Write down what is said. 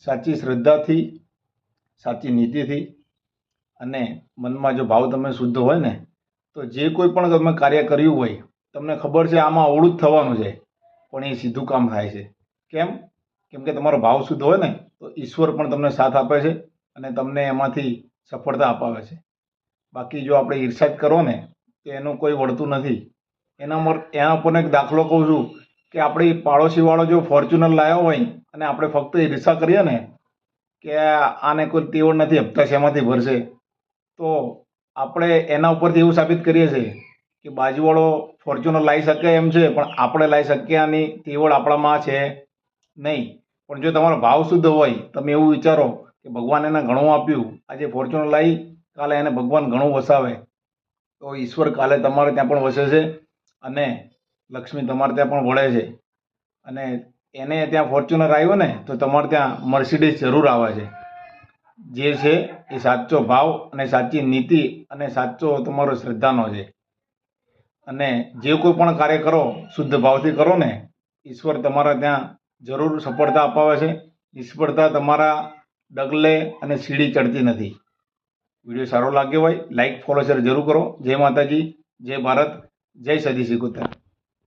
સાચી શ્રદ્ધાથી, સાચી નીતિથી અને મનમાં જો ભાવ તમે શુદ્ધ હોય ને, તો જે કોઈ પણ તમે કાર્ય કર્યું હોય, તમને ખબર છે આમાં અવળું જ થવાનું છે, પણ એ સીધું કામ થાય છે. કેમ? કેમ કે તમારો ભાવ શુદ્ધ હોય ને, તો ઈશ્વર પણ તમને સાથ આપે છે અને તમને એમાંથી સફળતા અપાવે છે. બાકી જો આપણે ઈર્ષા જ કરો ને, તો એનું કોઈ વળતું નથી. એના પર એક દાખલો કહું છું કે આપણી પાડોશીવાળો જો ફોર્ચ્યુનર લાવ્યો હોય અને આપણે ફક્ત ઈર્ષા કરીએ ને કે આને કોઈ તેવડ નથી, હપ્તા શેમાંથી ભરશે, તો આપણે એના ઉપરથી એવું સાબિત કરીએ છીએ કે બાજુવાળો ફોર્ચ્યુનર લાવી શકે એમ છે, પણ આપણે લાવી શકીએ નહીં, તેવડ આપણામાં છે નહીં. પણ જો તમારો ભાવ શુદ્ધ હોય, તમે એવું વિચારો કે ભગવાન એને ઘણું આપ્યું, આજે ફોર્ચ્યુનર લાવી, કાલે એને ભગવાન ઘણું વસાવે, તો ઈશ્વર કાલે તમારે ત્યાં પણ વસે છે અને લક્ષ્મી તમારે ત્યાં પણ વળે છે. અને એને ત્યાં ફોર્ચ્યુનર આવ્યો ને, તો તમારે ત્યાં મર્સિડીઝ જરૂર આવે છે. જે છે એ સાચો ભાવ અને સાચી નીતિ અને સાચો તમારો શ્રદ્ધાનો છે. અને જે કોઈ પણ કાર્ય કરો, શુદ્ધ ભાવથી કરો ને, ઈશ્વર તમારા ત્યાં જરૂર સફળતા અપાવે છે. નિષ્ફળતા તમારા ડગલે અને સીડી ચડતી નથી. વિડીયો સારો લાગ્યો હોય, લાઈક, ફોલો, શેર જરૂર કરો. જય માતાજી, જય ભારત, જય સદી સિકોતર.